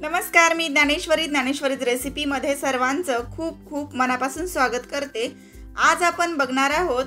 नमस्कार, मी ज्ञानेश्वरीत रेसिपीमध्ये सर्वांचं खूप खूप मनापासून स्वागत करते। आज आपण बघणार आहोत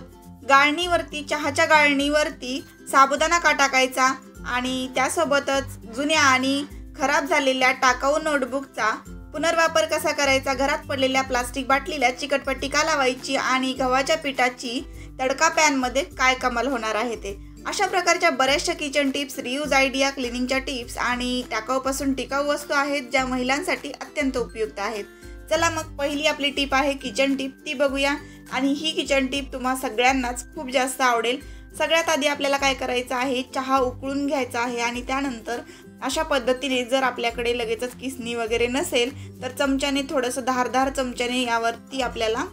गाळणीवरती, चहाच्या गाळणीवरती साबुदाणा का टाकायचा आणि त्यासोबतच जुन्या आणि खराब झालेल्या टाकाऊ नोटबुकचा पुनर्वापर कसा करायचा, घरात पडलेल्या प्लास्टिक बाटलीला चिकटपट्टी का लावायची आणि गव्हाच्या पिठाची तडका पॅनमध्ये काय कमाल होणार आहे ते। अशा प्रकारच्या बऱ्याचशा किचन टिप्स, रियूज आयडिया, क्लिनिंगच्या टिप्स आणि टाकाऊपासून टिकाऊ वस्तू आहेत ज्या महिलांसाठी अत्यंत उपयुक्त आहेत। चला मग पहिली आपली टिप आहे किचन टिप, ती बघूया। आणि ही किचन टिप तुम्हा सगळ्यांनाच खूप जास्त आवडेल। सगळ्यात आधी आपल्याला काय करायचं आहे, चहा उकळून घ्यायचा आहे आणि त्यानंतर अशा पद्धतीने जर आपल्याकडे लगेचच किसणी वगैरे नसेल तर चमच्याने, थोडंसं धारदार चमच्याने यावरती आपल्याला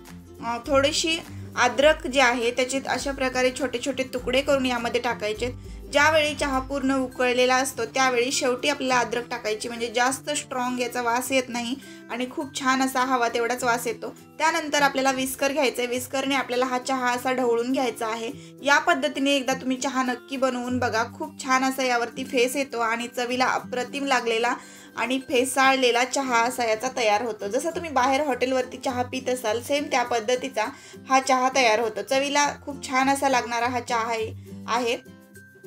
थोडीशी अद्रक जे आहे त्याचे अशा प्रकारे छोटे छोटे तुकडे करून यामध्ये टाकायचे। ज्यावेळी चहा पूर्ण उकळलेला असतो त्यावेळी शेवटी आपल्याला अद्रक टाकायची, म्हणजे जास्त स्ट्रॉंग याचा वास येत नाही आणि खूप छान असा हवा तेवढाच वास येतो। त्यानंतर आपल्याला विस्कर घ्यायचं आहे, विस्करने आपल्याला हा चहा असा ढवळून घ्यायचा आहे। या पद्धतीने एकदा तुम्ही चहा नक्की बनवून बघा, खूप छान असा यावरती फेस येतो आणि चवीला अप्रतिम लागलेला आणि फेसाळलेला चहा असा याचा तयार होतो। जसं तुम्ही बाहेर हॉटेलवरती चहा पित असाल सेम त्या पद्धतीचा हा चहा तयार होतो। चवीला खूप छान असा लागणारा हा चहा आहे,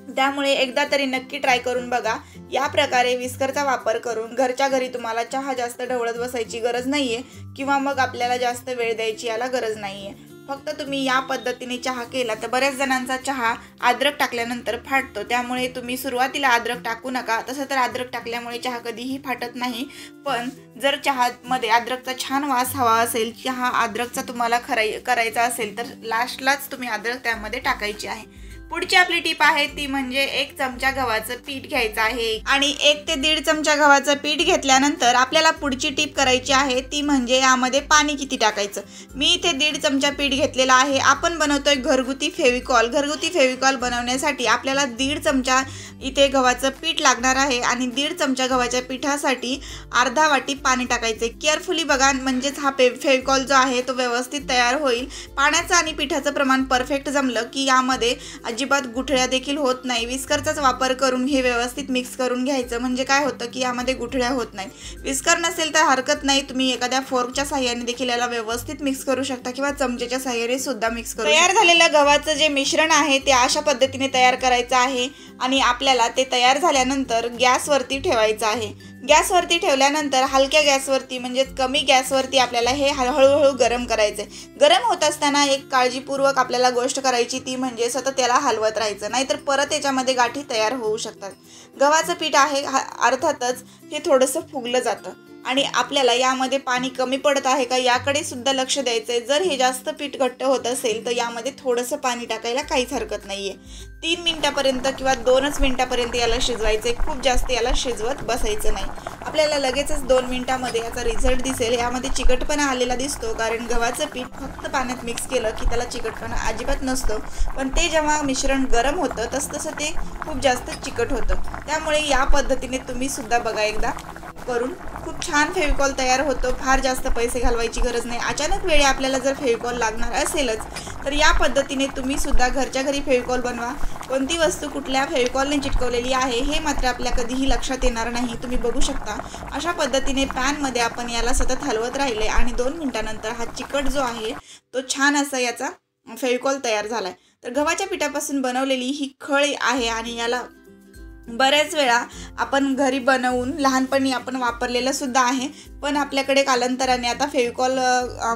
त्यामुळे एकदा तरी नक्की ट्राय करून बघा। या प्रकारे विस्करचा वापर करून घरच्या घरी तुम्हाला चहा जास्त ढवळत बसायची गरज नाहीये किंवा मग आपल्याला जास्त वेळ द्यायची याला गरज नाहीये। फक्त तुम्ही या पद्धतीने चहा केला तर बऱ्याच जणांचा चहा अद्रक टाकल्यानंतर फाटतो, त्यामुळे तुम्ही सुरुवातीला अद्रक टाकू नका। तसं तर अद्रक टाकल्यामुळे चहा कधीही फाटत नाही, पण जर चहामध्ये अद्रकचा छान वास हवा असेल, चहा अद्रकचा तुम्हाला करायचा असेल तर लास्टलाच तुम्ही अद्रक त्यामध्ये टाकायची आहे। पुढची आपली टिप आहे ती म्हणजे 1 चमचा गव्हाचं पीठ घ्यायचं आहे आणि 1 ते 1.5 चमचा गव्हाचं पीठ घेतल्यानंतर आपल्याला पुढची टिप करायची आहे ती म्हणजे यामध्ये पाणी किती टाकायचं। मी इथे 1.5 चमचा पीठ घेतलेला आहे। आपण बनवतोय घरगुती फेविकॉल। घरगुती फेविकॉल बनवण्यासाठी आपल्याला 1.5 चमचा इथे गव्हाचं पीठ लागणार आहे आणि 1.5 चमचा गव्हाच्या पिठासाठी अर्धा वाटी पाणी टाकायचे। केअरफुली बघा, म्हणजेच हा फेविकॉल जो आहे तो व्यवस्थित तयार होईल। पाण्याचं आणि पिठाचं प्रमाण परफेक्ट जमलं की यामध्ये अजिबात गुठळ्या देखील होत नाही। विस्करचाच वापर करून हे व्यवस्थित मिक्स करून घ्यायचं, म्हणजे काय होतं की यामध्ये गुठळ्या होत नाही। विस्कर नसेल तर हरकत नाही, तुम्ही एखाद्या फोर्कच्या साहाय्याने देखील याला व्यवस्थित मिक्स करू शकता किंवा चमचेच्या साहाय्याने सुद्धा मिक्स करू शकता। तयार झालेलं गव्हाचं जे मिश्रण आहे ते अशा पद्धतीने तयार करायचं आहे आणि आपल्याला ते तयार झाल्यानंतर गॅसवरती ठेवायचं आहे। गॅसवरती ठेवल्यानंतर हलक्या गॅसवरती, म्हणजे कमी गॅसवरती आपल्याला हे हळूहळू गरम करायचे। गरम होत असताना एक काळजीपूर्वक आपल्याला गोष्ट करायची ती म्हणजे सतत त्याला हलवत राहायचं, नाहीतर परत याच्यामध्ये गाठी तयार होऊ शकतात। गव्हाचं पीठ आहे अर्थातच हे थोडंसं फुगलं जातं आणि आपल्याला यामध्ये पाणी कमी पडत आहे का याकडे सुद्धा लक्ष द्यायचं आहे। जर हे जास्त पीठ घट्ट होत असेल तर यामध्ये थोडंसं पाणी टाकायला काहीच हरकत नाहीये। 3 मिनिटापर्यंत किंवा 2च मिनिटापर्यंत याला शिजवायचं, खूप जास्त याला शिजवत बसायचं नाही। आपल्याला लगेचच 2 मिनिटामध्ये याचा रिझल्ट दिसेल। यामध्ये चिकटपणा आलेला दिसतो, कारण गव्हाचं पीठ फक्त पाण्यात मिक्स केलं की त्याला चिकटपणा अजिबात नसतो, पण ते जेव्हा मिश्रण गरम होतं तसं ते खूप जास्त चिकट होतं। त्यामुळे या पद्धतीने तुम्ही सुद्धा बघा एकदा करून, खूप छान फेविकॉल तयार होतो। फार जास्त पैसे घालवायची गरज नाही। अचानक वेळी आपल्याला जर फेविकॉल लागणार असेलच तर या पद्धतीने तुम्ही सुद्धा घरच्या घरी फेविकॉल बनवा। कोणती वस्तू कुठल्या फेविकॉलने चिटकवलेली आहे हे मात्र आपल्या कधीही लक्षात येणार नाही। तुम्ही बघू शकता अशा पद्धतीने पॅनमध्ये आपण याला सतत हलवत राहिले आणि 2 मिनिटानंतर हा चिकट जो आहे तो छान असा याचा फेविकॉल तयार झालाय। तर गव्हाच्या पिठापासून बनवलेली ही खळ आहे आणि याला बऱ्याच वेळा आपण घरी बनवून लहानपणी आपण वापरलेलं सुद्धा आहे, पण आपल्याकडे कालांतराने आता फेविकॉल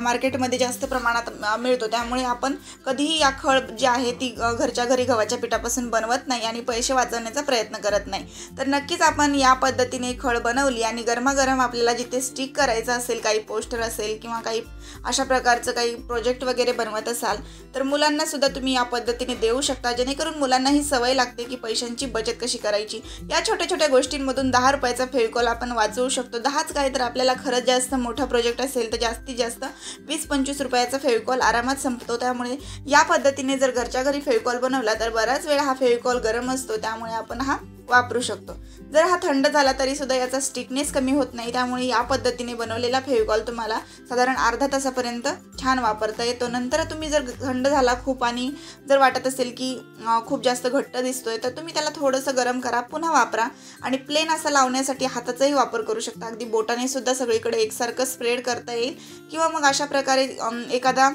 मार्केटमध्ये जास्त प्रमाणात मिळतो, त्यामुळे आपण कधीही या खळ जी आहे ती घरच्या घरी गव्हाच्या पिठापासून बनवत नाही आणि पैसे वाचवण्याचा प्रयत्न करत नाही। तर नक्कीच आपण या पद्धतीने खळ बनवली आणि गरमागरम आपल्याला जिथे स्टिक करायचं असेल, काही पोस्टर असेल किंवा काही अशा प्रकारचं काही प्रोजेक्ट वगैरे बनवत असाल तर मुलांना सुद्धा तुम्ही या पद्धतीने देऊ शकता, जेणेकरून मुलांना ही सवय लागते की पैशांची बचत कशी करायची। या छोट्या छोट्या गोष्टींमधून 10 रुपयाचा फेविकॉल आपण वाचवू शकतो। 10च काय तर आपल्याला खरंच जास्त मोठा प्रोजेक्ट असेल तर जास्तीत जास्त 20-25 रुपयाचा फेविकॉल आरामात संपतो। त्यामुळे या पद्धतीने जर घरच्या घरी फेविकॉल बनवला तर बराच वेळ हा फेविकॉल गरम असतो, त्यामुळे आपण हा वापरू शकतो। जर हा थंड झाला तरी सुद्धा याचा स्टिकनेस कमी होत नाही, त्यामुळे या पद्धतीने बनवलेला फेविकॉल तुम्हाला साधारण अर्धा तासापर्यंत छान वापरता येतो। नंतर तुम्ही जर थंड झाला खूप आणि जर वाटत असेल की खूप जास्त घट्ट दिसतोय तर तुम्ही त्याला थोडंसं गरम करा, पुन्हा वापरा आणि प्लेन असा लावण्यासाठी हाताचाही वापर करू शकता। अगदी बोटाने सुद्धा सगळीकडे एकसारखं स्प्रेड करता येईल किंवा मग अशा प्रकारे एखादा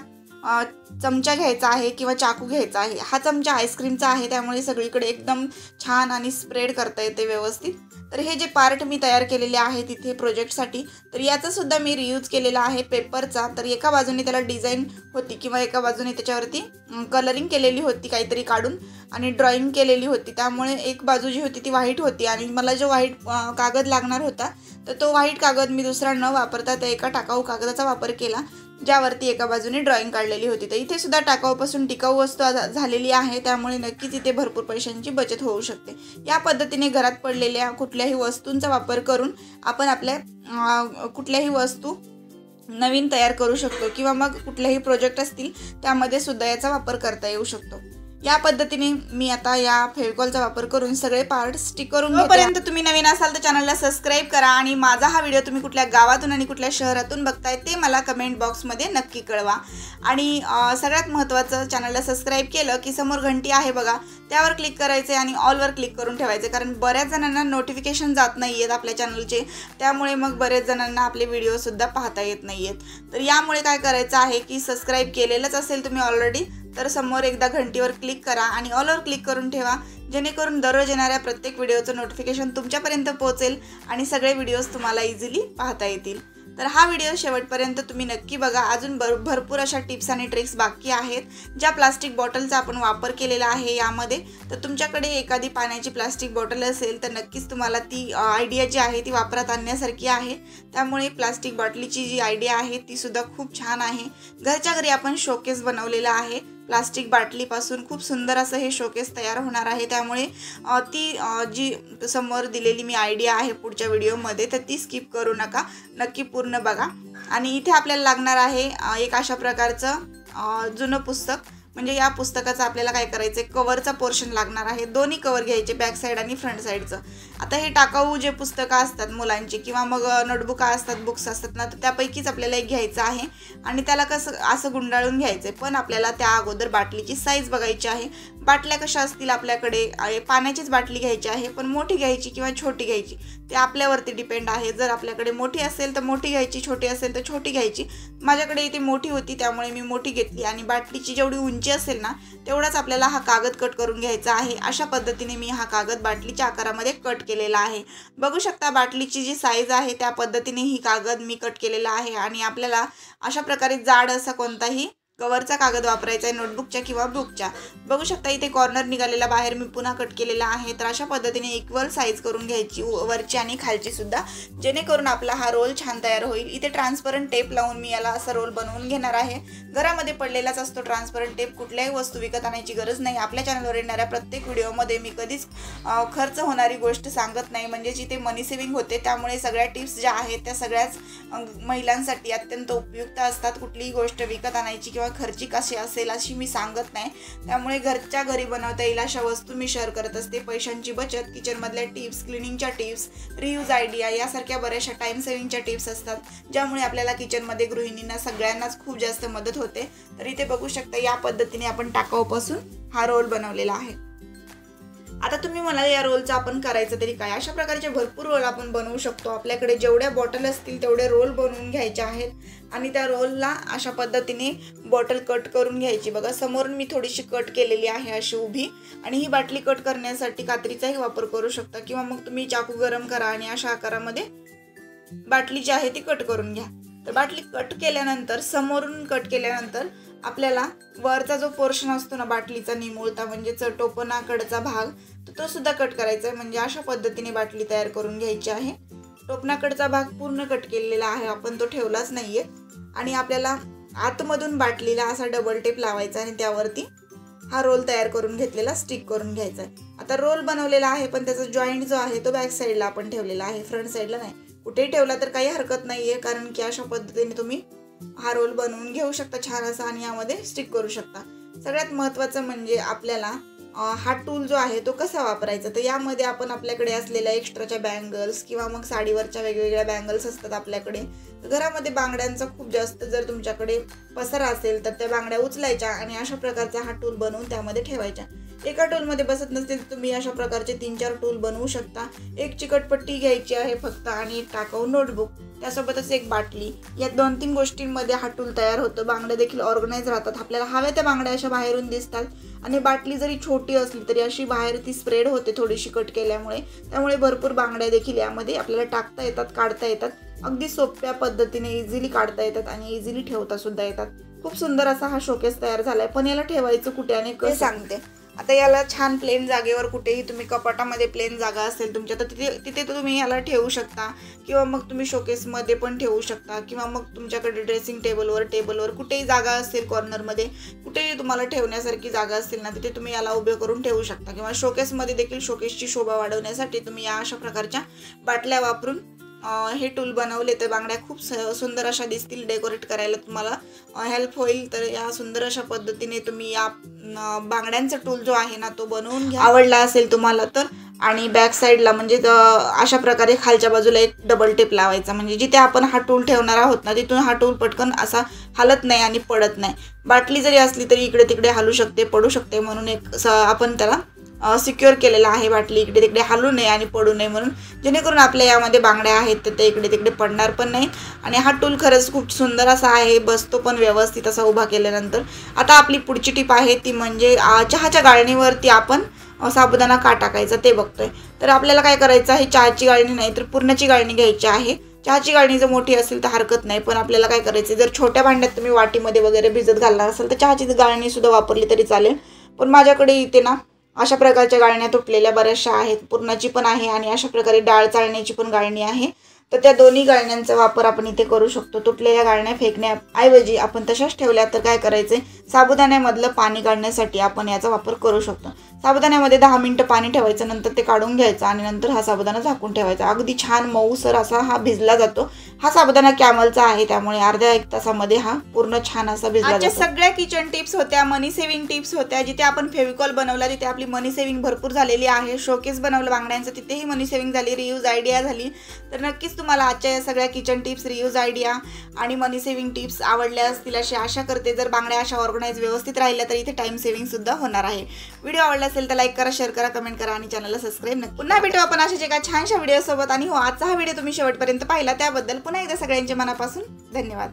चमचा घ्यायचा आहे किंवा चाकू घ्यायचा आहे। हा चमचा आईस्क्रीमचा आहे त्यामुळे सगळीकडे एकदम छान आणि स्प्रेड करता येते व्यवस्थित। तर हे जे पार्ट मी तयार केलेले आहेत इथे प्रोजेक्टसाठी, तर याचा सुद्धा मी रियूज केलेला आहे पेपरचा। तर एका बाजूने त्याला डिझाईन होती किंवा एका बाजूने त्याच्यावरती कलरिंग केलेली होती काहीतरी काढून आणि ड्रॉइंग केलेली होती, त्यामुळे एक बाजू जी होती ती व्हाईट होती आणि मला जो व्हाईट कागद लागणार होता तर तो व्हाईट कागद मी दुसरा न वापरता त्या एका टाकाऊ कागदाचा वापर केला ज्यावरती एका बाजूने ड्रॉइंग काढलेली होती। तर इथे सुद्धा टाकाऊपासून टिकाऊ वस्तू झालेली आहे, त्यामुळे नक्कीच इथे भरपूर पैशांची बचत होऊ शकते। या पद्धतीने घरात पडलेल्या कुठल्याही वस्तूंचा वापर करून आपण आपल्या कुठल्याही वस्तू नवीन तयार करू शकतो किंवा मग कुठलेही प्रोजेक्ट असतील त्यामध्ये सुद्धा याचा वापर करता येऊ शकतो। या पद्धतीने मी आता या फेविकॉलचा वापर करून सगळे पार्ट स्टिक करून घेते। तोपर्यंत तुम्ही नवीन असाल तर चॅनलला सबस्क्राईब करा आणि माझा हा व्हिडिओ तुम्ही कुठल्या गावातून आणि कुठल्या शहरातून बघताय ते मला कमेंट बॉक्समध्ये नक्की कळवा। आणि सगळ्यात महत्त्वाचं, चॅनलला सबस्क्राईब केलं की समोर घंटी आहे बघा, त्यावर क्लिक करायचे आणि ऑलवर क्लिक करून ठेवायचे, कारण बऱ्याच जणांना नोटिफिकेशन जात नाही आहेत आपल्या चॅनलचे, त्यामुळे मग बऱ्याच जणांना आपले व्हिडिओसुद्धा पाहता येत नाही आहेत। तर यामुळे काय करायचं आहे की सबस्क्राईब केलेलंच असेल तुम्ही ऑलरेडी तर समोर एकदा घंटीवर क्लिक करा आणि ऑलवर क्लिक करून ठेवा, जेणेकरून दररोज येणाऱ्या प्रत्येक व्हिडिओचं नोटिफिकेशन तुमच्यापर्यंत पोहोचेल आणि सगळे व्हिडिओज तुम्हाला इझिली पाहता येतील। तर हा व्हिडिओ शेवटपर्यंत तुम्ही नक्की बघा। अजून भरपूर अशा टिप्स आणि ट्रिक्स बाकी आहेत ज्या प्लास्टिक बॉटलचा आपण वापर केलेला आहे यामध्ये। तर तुमच्याकडे एखादी पाण्याची प्लास्टिक बॉटल असेल तर नक्कीच तुम्हाला ती आयडिया जी आहे ती वापरात आणण्यासारखी आहे। त्यामुळे प्लास्टिक बॉटलीची जी आयडिया आहे ती सुद्धा खूप छान आहे। घरच्या घरी आपण शोकेस बनवलेला आहे, प्लास्टिक बाटलीपासून खूप सुंदर असं हे शोकेस तयार होणार आहे। त्यामुळे ती जी समोर दिलेली मी आयडिया आहे पुढच्या व्हिडिओमध्ये तर ती स्किप करू नका, नक्की पूर्ण बघा। आणि इथे आपल्याला लागणार आहे एक अशा प्रकारचं जुनं पुस्तक, म्हणजे या पुस्तकाचं आपल्याला काय करायचं आहे, कव्हरचा पोर्शन लागणार आहे। दोन्ही कव्हर घ्यायचे, बॅक साईड आणि फ्रंट साईडचं। आता हे टाकाऊ जे पुस्तकं असतात मुलांची किंवा मग नोटबुक असतात, बुक्स असतात ना, तर त्यापैकीच आपल्याला एक घ्यायचं आहे आणि त्याला असं गुंडाळून घ्यायचं आहे। पण आपल्याला त्या अगोदर बाटलीची साईज बघायची आहे। बाटल्या कशा असतील आपल्याकडे, पाण्याचीच बाटली घ्यायची आहे, पण मोठी घ्यायची किंवा छोटी घ्यायची ते आपल्यावरती डिपेंड आहे। जर आपल्याकडे मोठी असेल तर मोठी घ्यायची, छोटी असेल तर छोटी घ्यायची। माझ्याकडे इथे मोठी होती त्यामुळे मी मोठी घेतली आणि बाटलीची जेवढी उंची असेल ना तेवढाच आपल्याला हा कागद कट करून घ्यायचा आहे। अशा पद्धतीने मी हा कागद बाटलीच्या आकारामध्ये कट केलेला आहे। बघू शकता बाटलीची जी साईज आहे त्या पद्धतीने ही कागद मी कट केलेला आहे आणि आपल्याला अशा प्रकारे जाड असा कोणताही कव्हरचा कागद वापरायचा आहे, नोटबुकच्या किंवा बुकच्या। बघू शकता इथे कॉर्नर निघालेला बाहेर मी पुन्हा कट केलेला आहे। तर अशा पद्धतीने इक्वल साईज करून घ्यायची वरची आणि खालची सुद्धा, जेणेकरून आपला हा रोल छान तयार होईल। इथे ट्रान्सपरंट टेप लावून मी याला असा रोल बनवून घेणार आहे। घरामध्ये पडलेलाच असतो ट्रान्सपरंट टेप, कुठल्याही वस्तू विकत आणायची गरज नाही। आपल्या चॅनलवर येणाऱ्या प्रत्येक व्हिडिओमध्ये मी कधीच खर्च होणारी गोष्ट सांगत नाही, म्हणजे जिथे मनी सेव्हिंग होते। त्यामुळे सगळ्या टिप्स ज्या आहेत त्या सगळ्याच महिलांसाठी अत्यंत उपयुक्त असतात। कुठलीही गोष्ट विकत आणायची किंवा खर्ची कशी असेल अशी मी सांगत नाही, त्यामुळे घरच्या घरी बनवता येईल अशा वस्तू मी शेअर करत असते। पैशांची बचत, किचनमधल्या टिप्स, क्लिनिंगच्या टिप्स, रियूज आयडिया यासारख्या बऱ्याचशा टाइम सेव्हिंगच्या टिप्स असतात ज्यामुळे आपल्याला किचनमध्ये गृहिणींना सगळ्यांनाच खूप जास्त मदत होते। तर इथे बघू शकता या पद्धतीने आपण टाकाऊपासून हा रोल बनवलेला आहे। आता तुम्ही म्हणाल या रोलचं आपण करायचं तरी काय, अशा प्रकारचे भरपूर रोल आपण बनवू शकतो। आपल्याकडे जेवढ्या बॉटल असतील तेवढे रोल बनवून घ्यायचे आहेत आणि त्या रोलला अशा पद्धतीने बॉटल कट करून घ्यायची। बघा समोरून मी थोडीशी कट केलेली आहे अशी उभी, आणि ही बाटली कट करण्यासाठी कात्रीचाही वापर करू शकता किंवा मग तुम्ही चाकू गरम करा आणि अशा आकारामध्ये बाटली जी आहे ती कट करून घ्या। तर बाटली कट केल्यानंतर, समोरून कट केल्यानंतर आपल्याला वरचा जो पोर्शन असतो ना बाटलीचा निमुळता, म्हणजे टोपणाकडचा भाग, तो सुद्धा कट करायचा आहे। म्हणजे अशा पद्धतीने बाटली तयार करून घ्यायची आहे। टोपणाकडचा भाग पूर्ण कट केलेला आहे, आपण तो ठेवलाच नाहीये। आणि आपल्याला आतमधून बाटलीला असा डबल टेप लावायचा आणि त्यावरती हा रोल तयार करून घेतलेला स्टिक करून घ्यायचा आहे। आता रोल बनवलेला आहे पण त्याचा जॉईंट जो आहे तो बॅक साईडला आपण ठेवलेला आहे, फ्रंट साईडला नाही। कुठेही ठेवला तर काही हरकत नाहीये, कारण की अशा पद्धतीने तुम्ही हा रोल बनवून घेऊ शकता छान असा आणि यामध्ये स्टिक करू शकता। सगळ्यात महत्त्वाचं म्हणजे आपल्याला हा टूल जो आहे तो कसा वापरायचा, तर यामध्ये आपण आपल्याकडे असलेल्या एक्स्ट्राच्या बँगल्स किंवा मग साडीवरच्या वेगवेगळ्या बँगल्स असतात आपल्याकडे. घरामध्ये बांगड्यांचा खूप जास्त जर तुमच्याकडे पसारा असेल तर त्या बांगड्या उचलायच्या आणि अशा प्रकारचा हा टूल बनवून त्यामध्ये ठेवायच्या. एका टूलमध्ये बसत नसतील तर तुम्ही अशा प्रकारचे 3-4 टूल बनवू शकता. एक चिकटपट्टी घ्यायची आहे फक्त आणि एक टाकाऊ नोटबुक, त्यासोबतच एक बाटली. या 2-3 गोष्टींमध्ये हा टूल तयार होतो. बांगड्या देखील ऑर्गनाईज राहतात, आपल्याला हव्या त्या बांगड्या अशा बाहेरून दिसतात आणि बाटली जरी छोटी असली तरी अशी बाहेर ती स्प्रेड होते थोडीशी कट केल्यामुळे. त्यामुळे भरपूर बांगड्या देखील यामध्ये आपल्याला टाकता येतात, काढता येतात. अगदी सोप्या पद्धतीने इझिली काढता येतात आणि इझिली ठेवता सुद्धा येतात. खूप सुंदर असा हा शोकेस तयार झालाय. पण याला ठेवायचं कुठे आणि कसं सांगते. आता याला छान प्लेन जागेवर, कुठेही तुम्ही कपाटामध्ये प्लेन जागा असेल तुमच्या तर तिथे तुम्ही याला ठेवू शकता किंवा मग तुम्ही शोकेसमध्ये पण ठेवू शकता किंवा मग तुमच्याकडे ड्रेसिंग टेबलवर कुठेही जागा असेल, कॉर्नरमध्ये कुठेही तुम्हाला ठेवण्यासारखी जागा असेल ना, तिथे तुम्ही याला उभे करून ठेवू शकता. किंवा शोकेसमध्ये देखील शोकेसची शोभा वाढवण्यासाठी तुम्ही या अशा प्रकारच्या बाटल्या वापरून हे टूल बनवले तर बांगड्या खूप सुंदर अशा दिसतील. डेकोरेट करायला तुम्हाला हेल्प होईल. तर या सुंदर अशा पद्धतीने तुम्ही या बांगड्यांचा टूल जो आहे ना तो बनवून घ्या. आवडला असेल तुम्हाला तर. आणि बॅक साईडला म्हणजे अशा प्रकारे खालच्या बाजूला एक डबल टेप लावायचा, म्हणजे जिथे आपण हा टूल ठेवणार आहोत ना तिथून हा टूल पटकन असा हलत नाही आणि पडत नाही. बाटली जरी असली तरी इकडे तिकडे हलू शकते, पडू शकते, म्हणून एक आपण त्याला सिक्युअर केलेला आहे. बाटली इकडे तिकडे हलू नये आणि पडू नये म्हणून, जेणेकरून आपल्या यामध्ये बांगड्या आहेत तर ते इकडे तिकडे पडणार पण नाही. आणि हा टूल खरंच खूप सुंदर असा आहे, बसतो पण व्यवस्थित असा उभा केल्यानंतर. आता आपली पुढची टिप आहे ती म्हणजे चहाच्या गाळणीवरती आपण साबुदाणा का टाकायचा ते बघतोय. तर आपल्याला काय करायचं आहे, चहाची गाळणी नाही तर पुरणाची गाळणी घ्यायची आहे. चहाची गाळणी जर मोठी असेल तर हरकत नाही, पण आपल्याला काय करायचं, जर छोट्या भांड्यात तुम्ही वाटीमध्ये वगैरे भिजत घालणार असाल तर चहाची गाळणी सुद्धा वापरली तरी चालेल. पण माझ्याकडे इथे ना अशा प्रकारच्या गाळण्या तुटलेल्या बऱ्याचशा आहेत, पुरणाची पण आहे आणि अशा प्रकारे डाळ चाळण्याची पण गाळणी आहे. तर त्या दोन्ही गाळण्यांचा वापर आपण इथे करू शकतो. तुटलेल्या गाळण्या फेकण्याऐवजी आपण तशाच ठेवल्या तर काय करायचं, साबुदाण्यामधलं पाणी काढण्यासाठी आपण याचा वापर करू शकतो. साबुदाण्यामध्ये 10 मिनिटं पाणी ठेवायचं, नंतर ते काढून घ्यायचं आणि नंतर हा साबुदाणा झाकून ठेवायचा. अगदी छान मऊसर असा हा भिजला जातो. हा साबुदाणा कॅमलचा आहे त्यामुळे अर्ध्या 1 तासामध्ये हा पूर्ण छान असा भिजला जातो. सगळ्या किचन टिप्स होत्या, मनी सेव्हिंग टिप्स होत्या. जिथे आपण फेविकॉल बनवला तिथे आपली मनी सेव्हिंग भरपूर झालेली आहे. शोकेस बनवलं बांगड्यांचं तिथेही मनी सेव्हिंग झाली, रियूज आयडिया झाली. तर नक्कीच तुम्हाला आजच्या या सगळ्या किचन टिप्स, रियूज आयडिया आणि मनी सेव्हिंग टिप्स आवडल्या असतील अशी आशा करते. जर बांगड्या अशा ऑर्गनाइज व्यवस्थित राहिल्या तर इथे टाइम सेव्हिंग सुद्धा होणार आहे. व्हिडिओ आवडला असेल तर लाईक करा, शेअर करा, कमेंट करा आणि चॅनलला सबस्क्राईब नक्की. पुन्हा भेटू आपण अशाच एका छानशा व्हिडिओ सोबत. आणि हो, आजचा हा व्हिडिओ तुम्ही शेवटपर्यंत पाहिला त्याबद्दल पुन्हा एकदा सगळ्यांचे मनापासून धन्यवाद.